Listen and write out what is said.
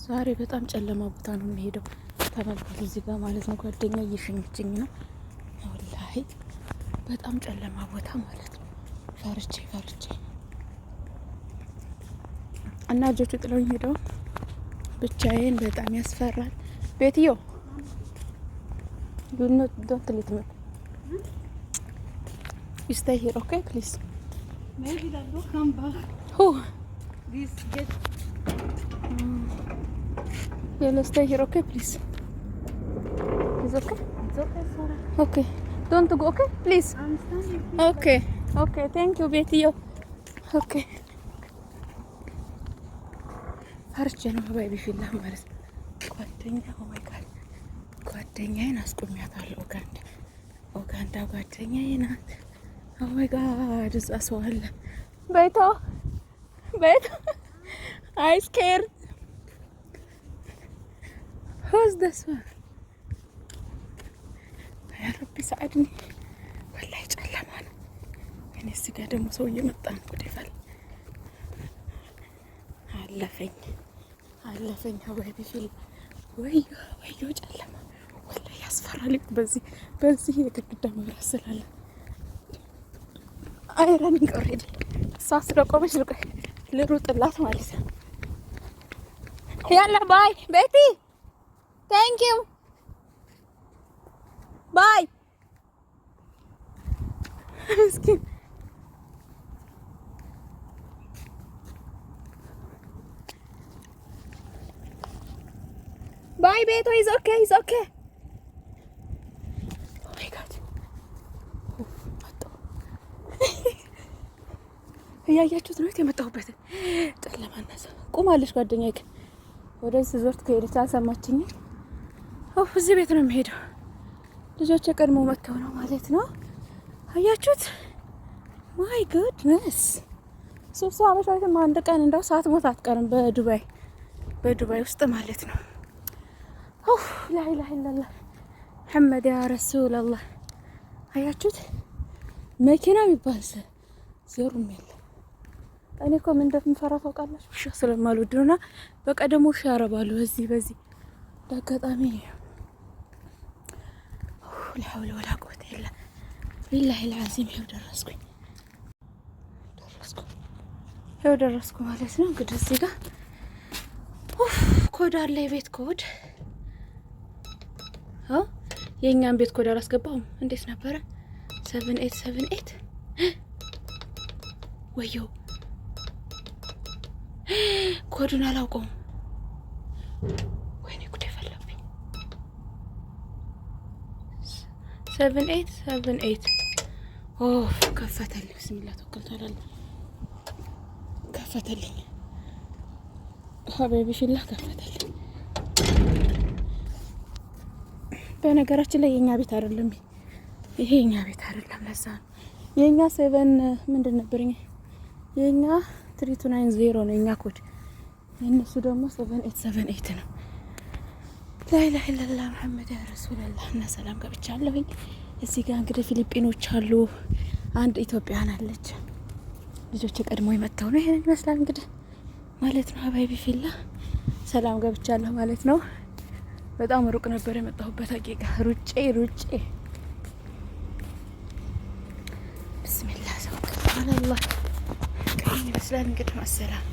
ዛሬ በጣም ጨለማ ቦታ ነው የሚሄደው። ተመልከቱ እዚህ ጋር ማለት ነው። ጓደኛ እየሸኘችኝ ነው። ወላሂ በጣም ጨለማ ቦታ ማለት ነው። ፈርቼ እና እጆቹ ጥለውኝ ሄደው ብቻዬን በጣም ያስፈራል። ቤትዮ ዶንት ሌት ሚ you stay here, okay, please? Maybe that will come back. Who? This get. Yeah, let's stay here, okay, please? Is okay? It's okay, Sarah. Okay. Don't go, okay, please? I'm standing. Okay. Okay, thank you, ቤትዮ. Okay. ፈርቼ ነው ባይቢ ፊላ ማለት ነው። ጓደኛ ኦ ማይ ጋድ ጓደኛዬን አስቆሚያታለሁ። ኡጋንዳ ጓደኛዬ ናት። ኦ ማይ ጋድ እዛ ሰው አለ። ቤቶ አይ ስኬር who's this one? ያ ረቢ ሰዓድኒ ወላሂ ጨለማ ነው። እኔ እዚህ ጋር ደግሞ ሰው እየመጣ ነው። ጉድ ይፈል አለፈኝ ሀባይቢ ፊል ወዮ ጨለማ ወላሂ ያስፈራል። በዚህ የግድግዳ መብራት ስላለ አይረኒንግ ኦልሬዲ እሷ ስለቆመች ልሩጥላት ማለት ነው። ያላ ባይ ቤቲ ቴንክ ዩ ባይ ምስኪን ባይ ቤቶ ኢዝ ኦኬ ኦ ማይ ጋድ እያያችሁት ነው የመጣሁበት ጨለማና ሰው ቁማለች። ጓደኛዬ ግን ወደዚህ ዞርት ከሄደች አልሰማችኝም። እዚህ ቤት ነው የምሄደው። ልጆች ቀድሞ መጥተው ነው ማለት ነው። አያችሁት? ማይ ጉድነስ ሱሱ አበሻይተም አንድ ቀን እንደው ሰዓት ሞት አትቀርም በዱባይ ውስጥ ማለት ነው። ላ ኢላሀ ኢለላህ ሙሐመድ ያ ረሱላላህ። አያችሁት? መኪና የሚባል ዘሩም የለም። እኔ እኮ ምን እንደምፈራ ታውቃላችሁ? ውሻ ስለማልወድ ነውና በቃ ደግሞ ውሻ ያረባሉ በዚህ አጋጣሚ ላ ሐውለ ወላ ቁወተ ኢላ ቢላሂ አልዓዚም። ይኸው ደረስኩ ማለት ነው። እንግዲህ እዚህ ጋር ኮድ አለ፣ የቤት ኮድ። የእኛን ቤት ኮድ አላስገባሁም። እንዴት ነበረ? 7878 ወዮ ኮዱን አላውቀውም። ወይኔ ጉዴ ፈለብኝ። 7878 ከፈተልኝ። ብስሚላ ተወከልኩ። ከፈተልኝ ሀቢቢ ፊላ ከፈተልኝ። በነገራችን ላይ የኛ ቤት አይደለም ይሄ፣ የኛ ቤት አይደለም። ለዛ ነው የኛ 7 ምንድን ነበርኝ? የኛ 3290 ነው የኛ ኮድ። የነሱ ደግሞ 7878 ነው። ላ ኢላሀ ኢለላህ ሙሐመድ ረሱላላህ። እና ሰላም ገብቻለሁኝ። እዚህ ጋር እንግዲህ ፊሊጲኖች አሉ፣ አንድ ኢትዮጵያን አለች። ልጆች ቀድሞ የመጣው ነው። ይሄን ይመስላል እንግዲህ ማለት ነው። ሀባይቢ ፊላ ሰላም ገብቻለሁ ማለት ነው። በጣም ሩቅ ነበር የመጣሁበት ሀቂቃ ሩጬ ብስሚላህ ሰው አላህ ቀኝ ይመስላል እንግዲህ። ማሰላም